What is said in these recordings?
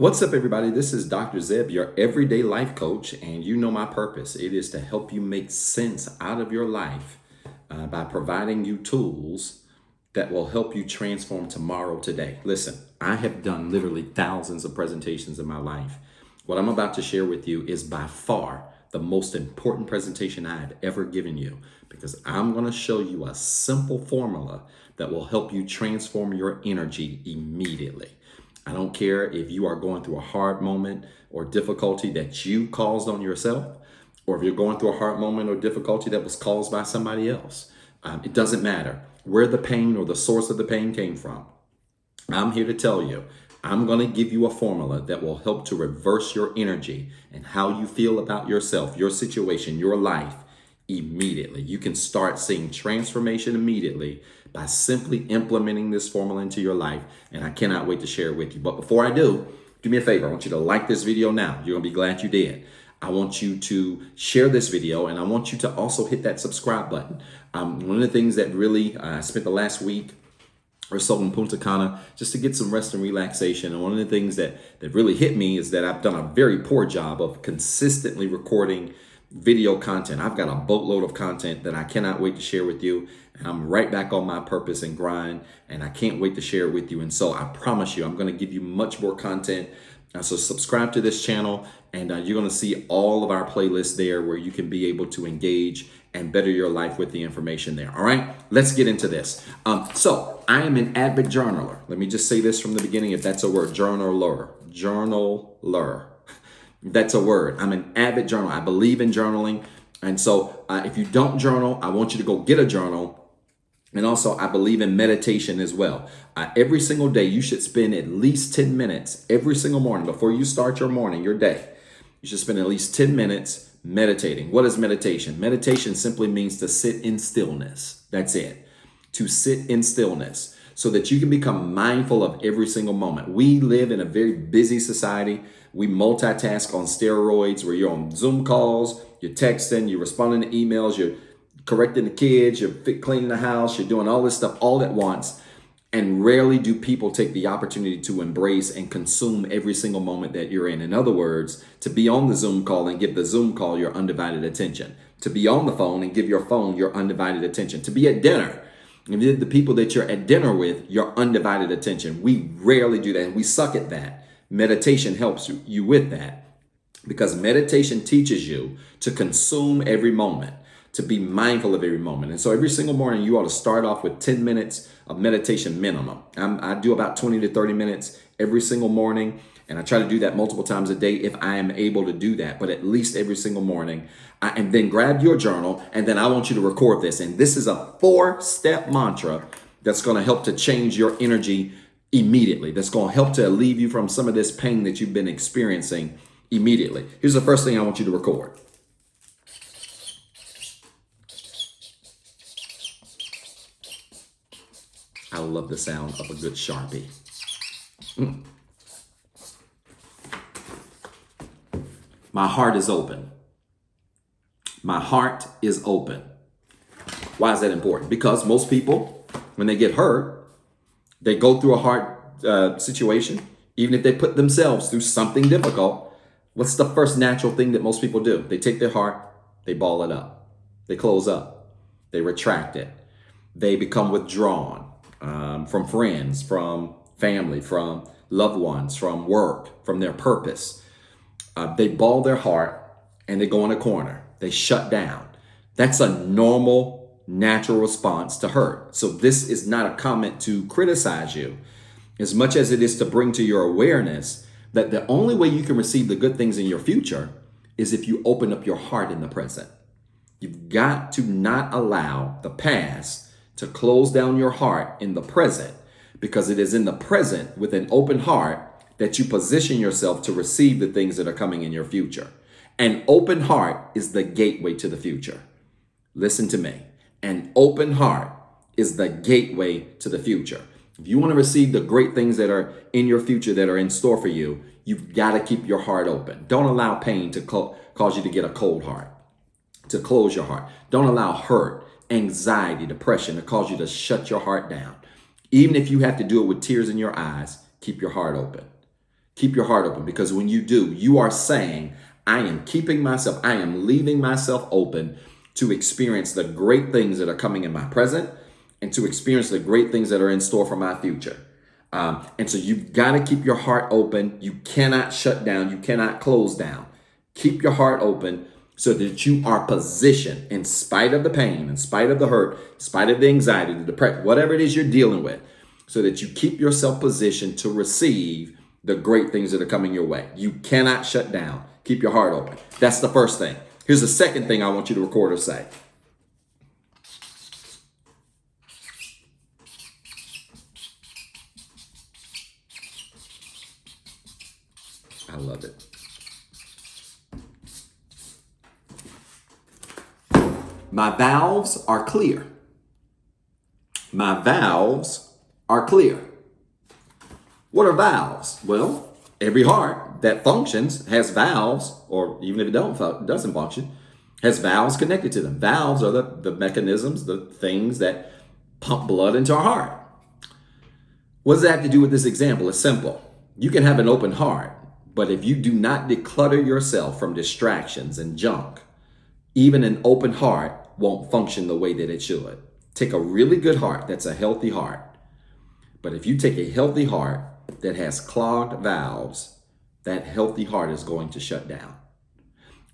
What's up, everybody? This is Dr. Zeb, your everyday life coach, and you know my purpose. It is to help you make sense out of your life by providing you tools that will help you transform tomorrow today. Listen, I have done literally thousands of presentations in my life. What I'm about to share with you is by far the most important presentation I have ever given you, because I'm going to show you a simple formula that will help you transform your energy immediately. I don't care if you are going through a hard moment or difficulty that you caused on yourself, or if you're going through a hard moment or difficulty that was caused by somebody else. It doesn't matter where the pain or the source of the pain came from. I'm here to tell you, I'm going to give you a formula that will help to reverse your energy and how you feel about yourself, your situation, your life immediately. You can start seeing transformation immediately by simply implementing this formula into your life. And I cannot wait to share it with you. But before I do me a favor. I want you to like this video now. You're going to be glad you did. I want you to share this video, and I want you to also hit that subscribe button. One of the things that really I spent the last week or so in Punta Cana just to get some rest and relaxation. And one of the things that really hit me is that I've done a very poor job of consistently recording video content. I've got a boatload of content that I cannot wait to share with you. And I'm right back on my purpose and grind, and I can't wait to share it with you. And so I promise you, I'm going to give you much more content. So subscribe to this channel, and you're going to see all of our playlists there where you can be able to engage and better your life with the information there. All right, let's get into this. So I am an avid journaler. Let me just say this from the beginning, if that's a word, journaler. That's a word. I'm an avid journaler. I believe in journaling. And so if you don't journal, I want you to go get a journal. And also, I believe in meditation as well. Every single day, you should spend at least 10 minutes every single morning before you start your morning, your day. You should spend at least 10 minutes meditating. What is meditation? Meditation simply means to sit in stillness. That's it. To sit in stillness so that you can become mindful of every single moment. We live in a very busy society. We multitask on steroids, where you're on Zoom calls, you're texting, you're responding to emails, you're correcting the kids, you're cleaning the house, you're doing all this stuff all at once. And rarely do people take the opportunity to embrace and consume every single moment that you're in. In other words, to be on the Zoom call and give the Zoom call your undivided attention. To be on the phone and give your phone your undivided attention. To be at dinner and give the people that you're at dinner with your undivided attention. We rarely do that, and we suck at that. Meditation helps you with that, because meditation teaches you to consume every moment, to be mindful of every moment. And so every single morning, you ought to start off with 10 minutes of meditation minimum. I do about 20 to 30 minutes every single morning, and I try to do that multiple times a day if I am able to do that, but at least every single morning. And then grab your journal, and then I want you to record this. And this is a 4-step mantra that's going to help to change your energy immediately. That's going to help to relieve you from some of this pain that you've been experiencing immediately. Here's the first thing I want you to record. I love the sound of a good Sharpie. My heart is open. My heart is open. Why is that important? Because most people, when they get hurt, they go through a hard situation, even if they put themselves through something difficult. What's the first natural thing that most people do? They take their heart, they ball it up, they close up, they retract it, they become withdrawn from friends, from family, from loved ones, from work, from their purpose. They ball their heart and they go in a corner. They shut down. That's a normal, natural response to hurt. So this is not a comment to criticize you, as much as it is to bring to your awareness that the only way you can receive the good things in your future is if you open up your heart in the present. You've got to not allow the past to close down your heart in the present, because it is in the present with an open heart that you position yourself to receive the things that are coming in your future. An open heart is the gateway to the future. Listen to me. An open heart is the gateway to the future. If you want to receive the great things that are in your future that are in store for you, you've got to keep your heart open. Don't allow pain to cause you to get a cold heart, to close your heart. Don't allow hurt, anxiety, depression to cause you to shut your heart down. Even if you have to do it with tears in your eyes, keep your heart open. Keep your heart open, because when you do, you are saying, I am I am leaving myself open to experience the great things that are coming in my present and to experience the great things that are in store for my future. And so you've got to keep your heart open. You cannot shut down. You cannot close down. Keep your heart open so that you are positioned, in spite of the pain, in spite of the hurt, in spite of the anxiety, the depression, whatever it is you're dealing with, so that you keep yourself positioned to receive the great things that are coming your way. You cannot shut down. Keep your heart open. That's the first thing. Here's the second thing I want you to record or say. I love it. My valves are clear. My valves are clear. What are valves? Well, every heart that functions has valves, or even if it doesn't function, has valves connected to them. Valves are the mechanisms, the things that pump blood into our heart. What does that have to do with this example? It's simple. You can have an open heart, but if you do not declutter yourself from distractions and junk, even an open heart won't function the way that it should. Take a really good heart that's a healthy heart. But if you take a healthy heart that has clogged valves, that healthy heart is going to shut down.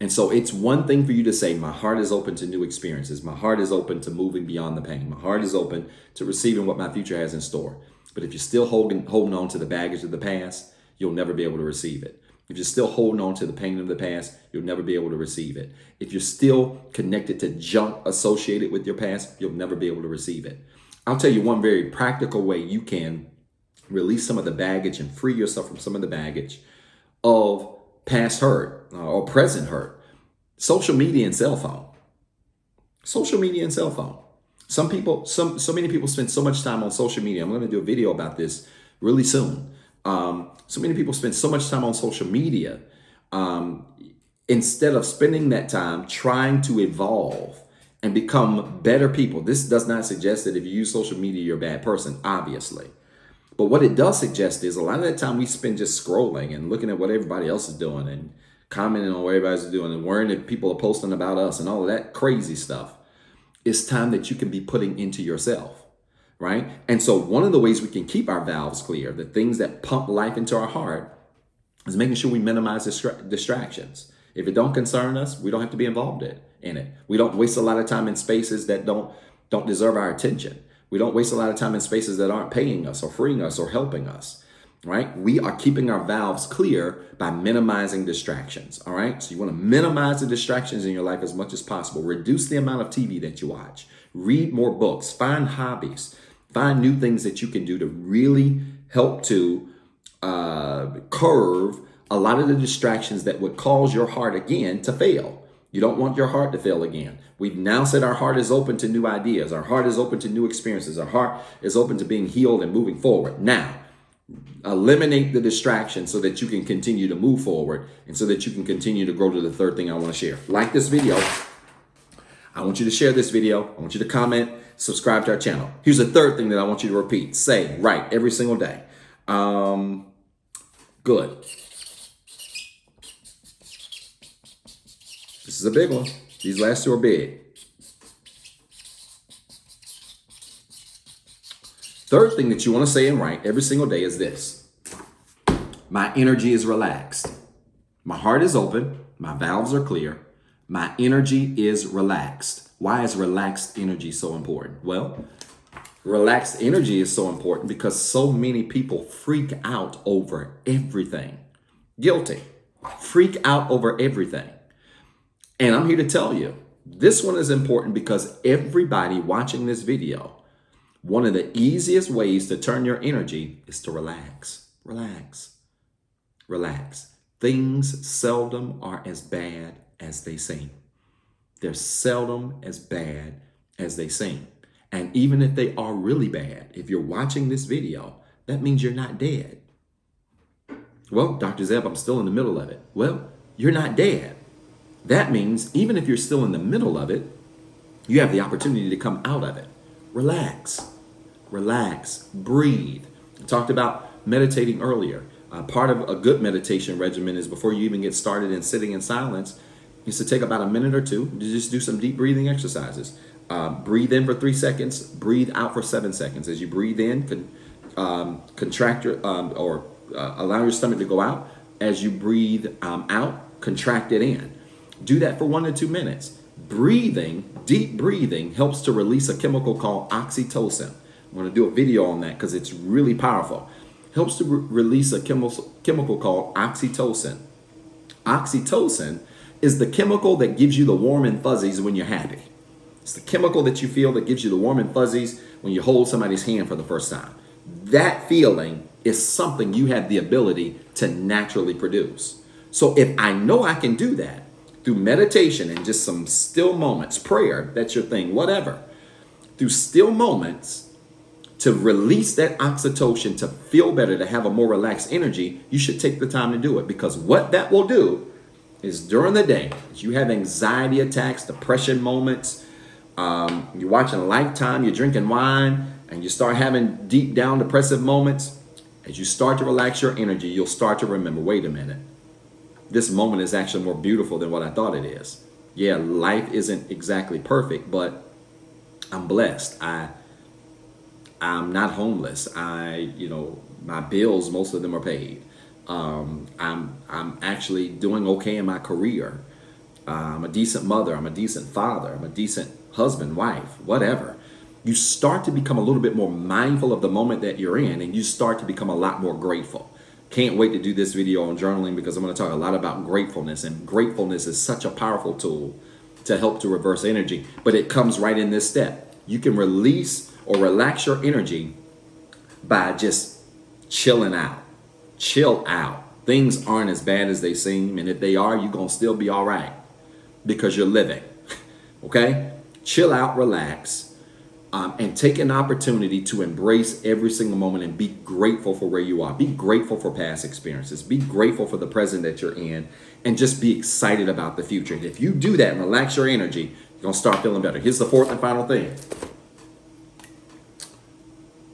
And so it's one thing for you to say, my heart is open to new experiences. My heart is open to moving beyond the pain. My heart is open to receiving what my future has in store. But if you're still holding on to the baggage of the past, you'll never be able to receive it. If you're still holding on to the pain of the past, you'll never be able to receive it. If you're still connected to junk associated with your past, you'll never be able to receive it. I'll tell you one very practical way you can release some of the baggage and free yourself from some of the baggage of past hurt or present hurt. Social media and cell phone. Social media and cell phone. So many people spend so much time on social media. I'm going to do a video about this really soon. So many people spend so much time on social media instead of spending that time trying to evolve and become better people. This does not suggest that if you use social media, you're a bad person, obviously. But what it does suggest is a lot of that time we spend just scrolling and looking at what everybody else is doing and commenting on what everybody's doing and worrying if people are posting about us and all of that crazy stuff. It's time that you can be putting into yourself, right? And so one of the ways we can keep our valves clear, the things that pump life into our heart, is making sure we minimize distractions. If it don't concern us, we don't have to be involved in it. We don't waste a lot of time in spaces that don't deserve our attention. We don't waste a lot of time in spaces that aren't paying us or freeing us or helping us, right? We are keeping our valves clear by minimizing distractions, all right? So you want to minimize the distractions in your life as much as possible. Reduce the amount of TV that you watch. Read more books. Find hobbies. Find new things that you can do to really help to curve a lot of the distractions that would cause your heart again to fail. You don't want your heart to fail again. We've now said our heart is open to new ideas. Our heart is open to new experiences. Our heart is open to being healed and moving forward. Now, eliminate the distraction so that you can continue to move forward and so that you can continue to grow to the third thing I want to share. Like this video. I want you to share this video. I want you to comment, subscribe to our channel. Here's the third thing that I want you to repeat. Say, right, every single day. Good. This is a big one. These last two are big. Third thing that you want to say and write every single day is this. My energy is relaxed. My heart is open. My valves are clear. My energy is relaxed. Why is relaxed energy so important? Well, relaxed energy is so important because so many people freak out over everything. Guilty. Freak out over everything. And I'm here to tell you, this one is important because everybody watching this video, one of the easiest ways to turn your energy is to relax. Relax. Relax. Things seldom are as bad as they seem. They're seldom as bad as they seem. And even if they are really bad, if you're watching this video, that means you're not dead. Well, Dr. Zeb, I'm still in the middle of it. Well, you're not dead. That means even if you're still in the middle of it, you have the opportunity to come out of it. Relax. Relax. Breathe. I talked about meditating earlier. Part of a good meditation regimen is before you even get started in sitting in silence, is to take about a minute or two to just do some deep breathing exercises. Breathe in for 3 seconds, breathe out for 7 seconds. As you breathe in, contract your allow your stomach to go out. As you breathe out, contract it in. Do that for 1 to 2 minutes. Deep breathing helps to release a chemical called oxytocin. I'm going to do a video on that because it's really powerful. Helps to release a chemical called oxytocin. Oxytocin is the chemical that gives you the warm and fuzzies when you're happy. It's the chemical that you feel that gives you the warm and fuzzies when you hold somebody's hand for the first time. That feeling is something you have the ability to naturally produce. So if I know I can do that through meditation and just some still moments, prayer, that's your thing, whatever, through still moments to release that oxytocin, to feel better, to have a more relaxed energy, you should take the time to do it. Because what that will do is during the day, as you have anxiety attacks, depression moments, you're watching Lifetime, you're drinking wine, and you start having deep down depressive moments, as you start to relax your energy, you'll start to remember, wait a minute, this moment is actually more beautiful than what I thought it is. Yeah, life isn't exactly perfect, but I'm blessed. I'm not homeless. My bills, most of them are paid. I'm actually doing okay in my career. I'm a decent mother. I'm a decent father. I'm a decent husband, wife, whatever. You start to become a little bit more mindful of the moment that you're in, and you start to become a lot more grateful. Can't wait to do this video on journaling because I'm going to talk a lot about gratefulness, and gratefulness is such a powerful tool to help to reverse energy, but it comes right in this step. You can release or relax your energy by just chilling out. Chill out. Things aren't as bad as they seem, and if they are, you're going to still be all right because you're living. Okay? Chill out, relax, and take an opportunity to embrace every single moment and be grateful for where you are. Be grateful for past experiences. Be grateful for the present that you're in, and just be excited about the future. And if you do that and relax your energy, you're going to start feeling better. Here's the fourth and final thing.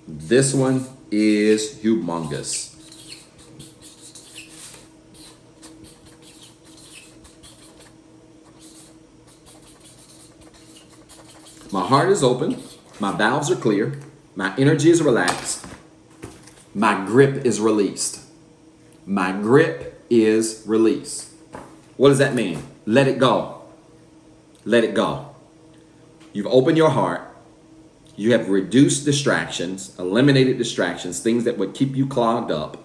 This one is humongous. My heart is open. My valves are clear. My energy is relaxed. My grip is released. My grip is released. What does that mean? Let it go. Let it go. You've opened your heart. You have reduced distractions, eliminated distractions, things that would keep you clogged up.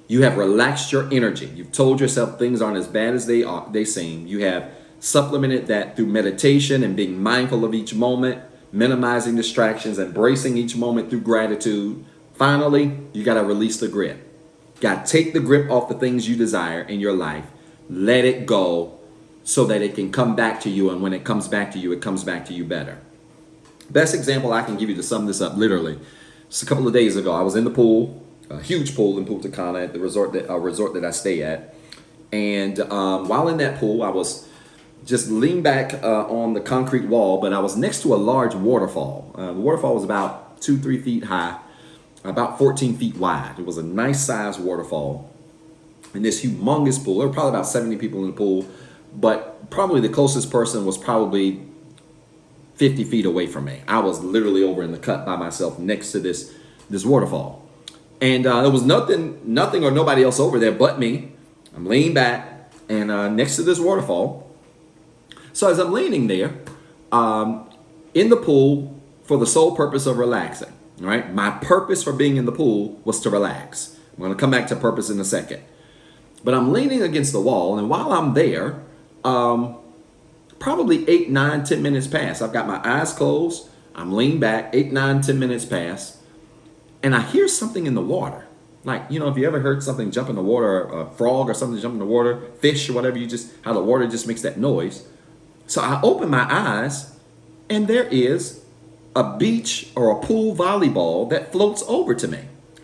You have relaxed your energy. You've told yourself things aren't as bad as they seem. You have supplemented that through meditation and being mindful of each moment, minimizing distractions, embracing each moment through gratitude. Finally, you got to release the grip. Got to take the grip off the things you desire in your life. Let it go so that it can come back to you. And when it comes back to you, it comes back to you better. Best example I can give you to sum this up, literally, just a couple of days ago, I was in the pool, a huge pool in Punta Cana at the resort that I stay at. And while in that pool, I was just leaned back on the concrete wall, but I was next to a large waterfall. The waterfall was about 2-3 feet high, about 14 feet wide. It was a nice sized waterfall in this humongous pool. There were probably about 70 people in the pool, but probably the closest person was probably 50 feet away from me. I was literally over in the cut by myself next to this waterfall. And there was nothing or nobody else over there but me. I'm leaning back and next to this waterfall. So as I'm leaning there in the pool for the sole purpose of relaxing, right? My purpose for being in the pool was to relax. I'm going to come back to purpose in a second. But I'm leaning against the wall, and while I'm there, probably 8, 9, 10 minutes pass. I've got my eyes closed. I'm leaned back. 8, 9, 10 minutes pass. And I hear something in the water. Like, if you ever heard something jump in the water, a frog or something jump in the water, fish or whatever, how the water just makes that noise. So I open my eyes, and there is a beach or a pool volleyball that floats over to me.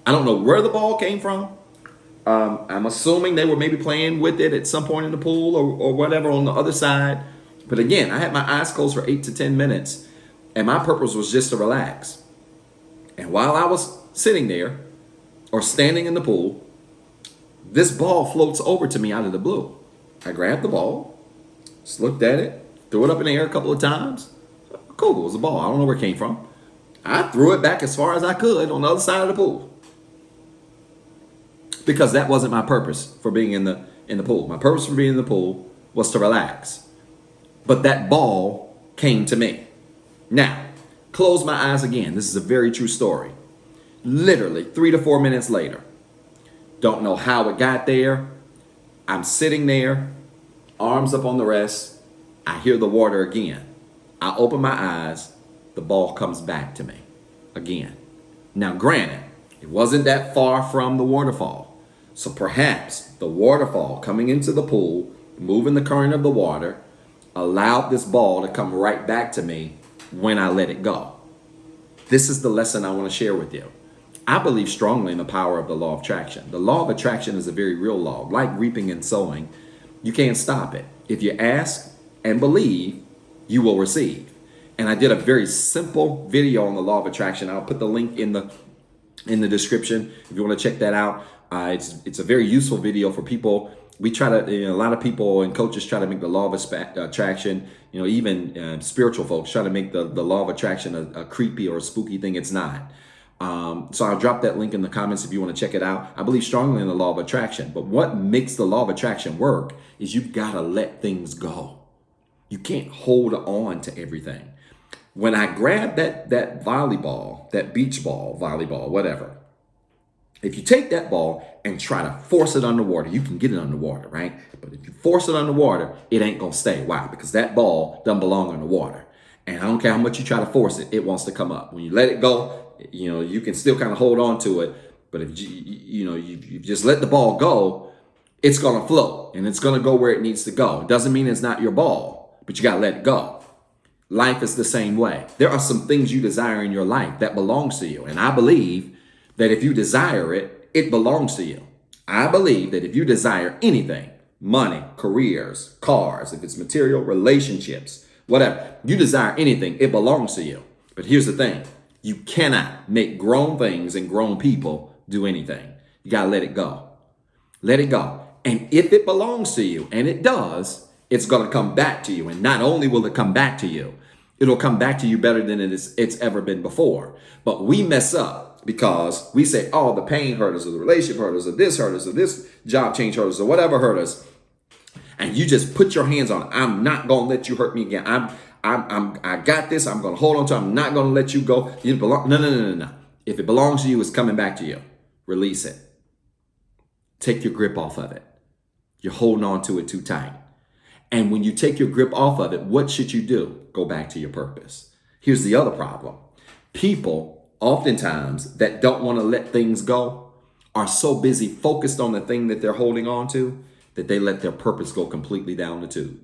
I don't know where the ball came from. I'm assuming they were maybe playing with it at some point in the pool or whatever on the other side. But again, I had my eyes closed for 8 to 10 minutes, and my purpose was just to relax. And while I was sitting there or standing in the pool, This ball floats over to me out of the blue. I grabbed the ball, just looked at it, threw it up in the air a couple of times. Cool, it was a ball. I don't know where it came from. I threw it back as far as I could on the other side of the pool. Because that wasn't my purpose for being in the pool. My purpose for being in the pool was to relax. But that ball came to me. Now, close my eyes again. This is a very true story. Literally 3 to 4 minutes later. Don't know how it got there. I'm sitting there, arms up on the rest. I hear the water again. I open my eyes. The ball comes back to me again. Now, granted, it wasn't that far from the waterfall. So perhaps the waterfall coming into the pool, moving the current of the water, allowed this ball to come right back to me when I let it go. This is the lesson I want to share with you. I believe strongly in the power of the law of attraction. The law of attraction is a very real law. Like reaping and sowing, you can't stop it. If you ask and believe, you will receive. And I did a very simple video on the law of attraction. I'll put the link in the description if you want to check that out. It's a very useful video for people. We try to, a lot of people and coaches try to make the law of attraction, even spiritual folks try to make the law of attraction a creepy or a spooky thing. It's not. So I'll drop that link in the comments if you want to check it out. I believe strongly in the law of attraction, but what makes the law of attraction work is you've got to let things go. You can't hold on to everything. When I grabbed that volleyball, that beach ball, volleyball, whatever, if you take that ball and try to force it underwater, you can get it underwater, right? But if you force it underwater, it ain't going to stay. Why? Because that ball doesn't belong underwater. And I don't care how much you try to force it, it wants to come up. When you let it go, you can still kind of hold on to it. But if you just let the ball go, it's going to float and it's going to go where it needs to go. It doesn't mean it's not your ball, but you got to let it go. Life is the same way. There are some things you desire in your life that belongs to you. And I believe that if you desire it, it belongs to you. I believe that if you desire anything, money, careers, cars, if it's material, relationships, whatever, you desire anything, it belongs to you. But here's the thing. You cannot make grown things and grown people do anything. You got to let it go. Let it go. And if it belongs to you, and it does, it's going to come back to you. And not only will it come back to you, it'll come back to you better than it's ever been before. But we mess up because we say, oh, the pain hurt us, or the relationship hurt us, or this hurt us, or this job change hurt us, or whatever hurt us. And you just put your hands on it. I'm not going to let you hurt me again. I got this. I'm going to hold on to it. I'm not going to let you go. You belong. No. If it belongs to you, it's coming back to you. Release it. Take your grip off of it. You're holding on to it too tight. And when you take your grip off of it, what should you do? Go back to your purpose. Here's the other problem. People, oftentimes, that don't want to let things go are so busy focused on the thing that they're holding on to that they let their purpose go completely down the tube.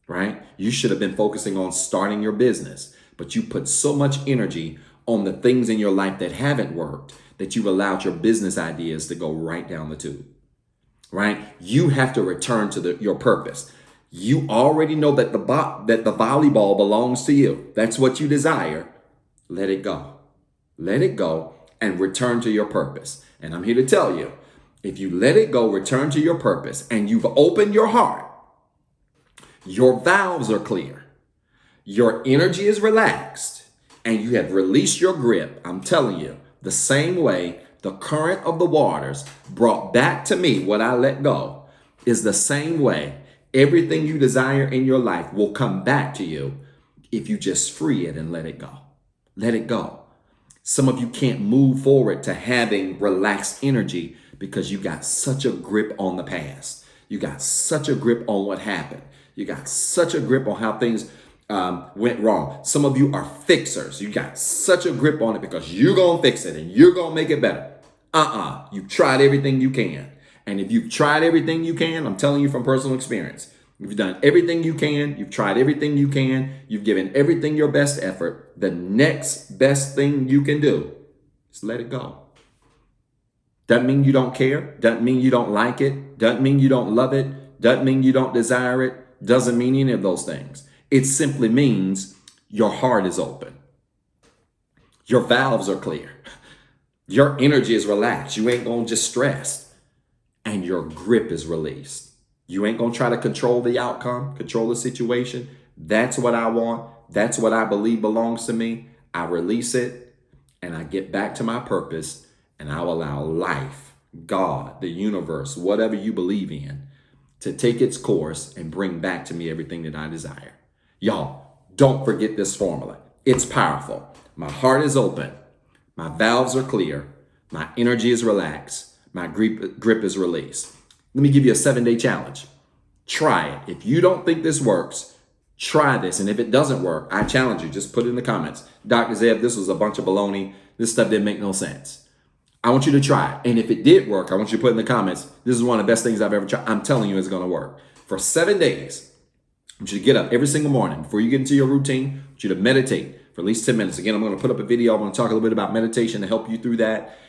Right? You should have been focusing on starting your business, but you put so much energy on the things in your life that haven't worked that you've allowed your business ideas to go right down the tube. Right? You have to return to your purpose. You already know that the volleyball belongs to you. That's what you desire. Let it go. Let it go and return to your purpose. And I'm here to tell you, if you let it go, return to your purpose, and you've opened your heart, your valves are clear, your energy is relaxed, and you have released your grip, I'm telling you, the same way the current of the waters brought back to me what I let go is the same way everything you desire in your life will come back to you if you just free it and let it go. Let it go. Some of you can't move forward to having relaxed energy because you got such a grip on the past. You got such a grip on what happened. You got such a grip on how things went wrong. Some of you are fixers. You got such a grip on it because you're going to fix it and you're going to make it better. You've tried everything you can. And if you've tried everything you can, I'm telling you from personal experience, if you've done everything you can, you've tried everything you can, you've given everything your best effort, the next best thing you can do is let it go. Doesn't mean you don't care. Doesn't mean you don't like it. Doesn't mean you don't love it. Doesn't mean you don't desire it. Doesn't mean any of those things. It simply means your heart is open. Your valves are clear. Your energy is relaxed. You ain't going to just stress. and your grip is released. You ain't gonna try to control the outcome, control the situation. That's what I want. That's what I believe belongs to me. I release it and I get back to my purpose, and I'll allow life, God, the universe, whatever you believe in, to take its course and bring back to me everything that I desire. Y'all, don't forget this formula. It's powerful. My heart is open. My valves are clear. My energy is relaxed. My grip is released. Let me give you a 7-day challenge. Try it. If you don't think this works, try this. And if it doesn't work, I challenge you. Just put it in the comments. Dr. Zeb, this was a bunch of baloney. This stuff didn't make no sense. I want you to try it. And if it did work, I want you to put in the comments, this is one of the best things I've ever tried. I'm telling you, it's going to work. For 7 days, I want you to get up every single morning. Before you get into your routine, I want you to meditate for at least 10 minutes. Again, I'm going to put up a video. I'm going to talk a little bit about meditation to help you through that.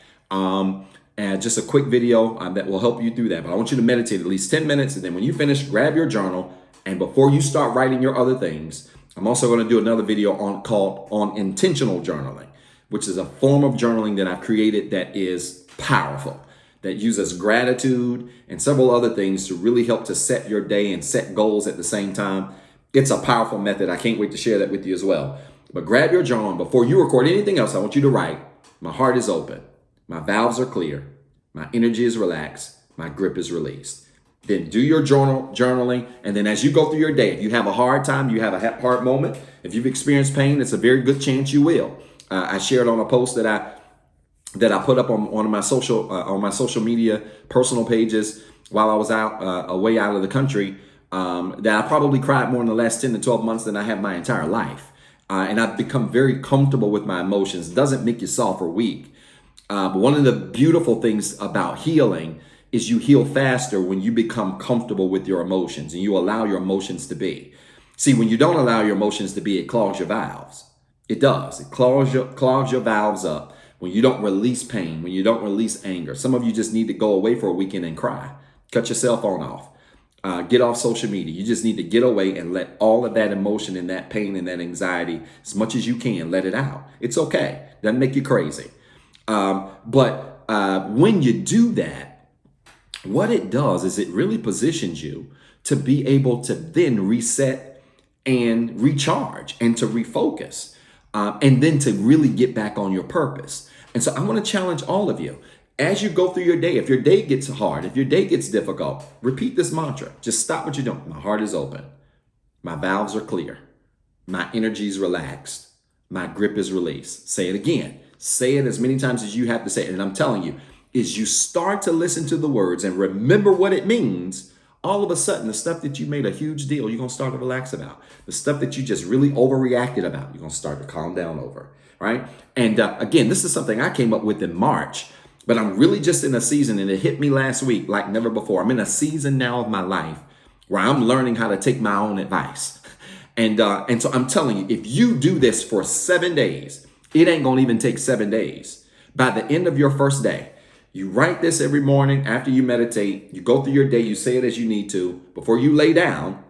And just a quick video that will help you through that. But I want you to meditate at least 10 minutes. And then when you finish, grab your journal. And before you start writing your other things, I'm also going to do another video called on intentional journaling, which is a form of journaling that I've created that is powerful, that uses gratitude and several other things to really help to set your day and set goals at the same time. It's a powerful method. I can't wait to share that with you as well. But grab your journal, and before you record anything else, I want you to write, my heart is open. My valves are clear. My energy is relaxed. My grip is released. Then do your journaling. And then as you go through your day, if you have a hard time, you have a hard moment, if you've experienced pain, it's a very good chance you will. I shared on a post that I put up on one of my social media personal pages while I was away out of the country, that I probably cried more in the last 10 to 12 months than I have my entire life. And I've become very comfortable with my emotions. It doesn't make you soft or weak. But one of the beautiful things about healing is you heal faster when you become comfortable with your emotions and you allow your emotions to be. See, when you don't allow your emotions to be, it clogs your valves. It does. It clogs your valves up when you don't release pain, when you don't release anger. Some of you just need to go away for a weekend and cry. Cut your cell phone off. Get off social media. You just need to get away and let all of that emotion and that pain and that anxiety, as much as you can, let it out. It's okay. Doesn't make you crazy. But when you do that, what it does is it really positions you to be able to then reset and recharge and to refocus, and then to really get back on your purpose. And so I want to challenge all of you. As you go through your day, if your day gets hard, if your day gets difficult, repeat this mantra. Just stop what you're doing. My heart is open. My valves are clear. My energy is relaxed. My grip is released. Say it again. Say it as many times as you have to say it. And I'm telling you, as you start to listen to the words and remember what it means, all of a sudden, the stuff that you made a huge deal, you're going to start to relax about. The stuff that you just really overreacted about, you're going to start to calm down over, right? And again, this is something I came up with in March. But I'm really just in a season, and it hit me last week like never before. I'm in a season now of my life where I'm learning how to take my own advice. And so I'm telling you, if you do this for 7 days, it ain't going to even take 7 days. By the end of your first day, you write this every morning after you meditate. You go through your day. You say it as you need to. Before you lay down,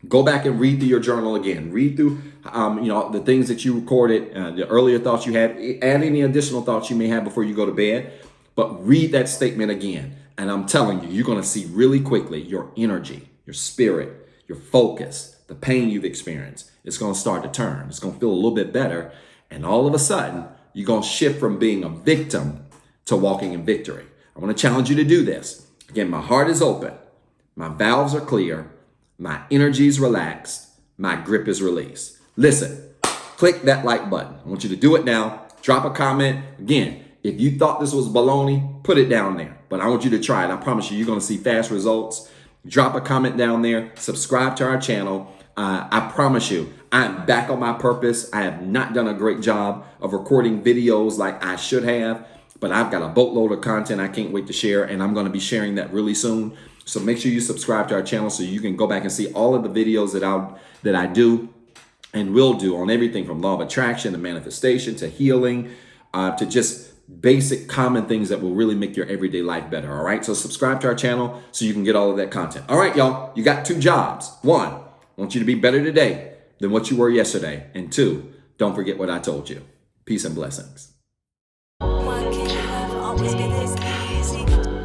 go back and read through your journal again. Read through, the things that you recorded, the earlier thoughts you had. Add any additional thoughts you may have before you go to bed. But read that statement again. And I'm telling you, you're going to see really quickly your energy, your spirit, your focus, the pain you've experienced. It's going to start to turn. It's going to feel a little bit better. And all of a sudden, you're going to shift from being a victim to walking in victory. I want to challenge you to do this. Again, my heart is open. My valves are clear. My energy is relaxed. My grip is released. Listen, click that like button. I want you to do it now. Drop a comment. Again, if you thought this was baloney, put it down there. But I want you to try it. I promise you, you're going to see fast results. Drop a comment down there. Subscribe to our channel. I promise you, I'm back on my purpose. I have not done a great job of recording videos like I should have, but I've got a boatload of content I can't wait to share, and I'm going to be sharing that really soon. So make sure you subscribe to our channel so you can go back and see all of the videos that I do and will do on everything from law of attraction to manifestation to healing, to just basic common things that will really make your everyday life better. All right. So subscribe to our channel so you can get all of that content. All right, y'all, you got 2 jobs. 1, I want you to be better today than what you were yesterday. And 2, don't forget what I told you. Peace and blessings. Why can't life always be this easy?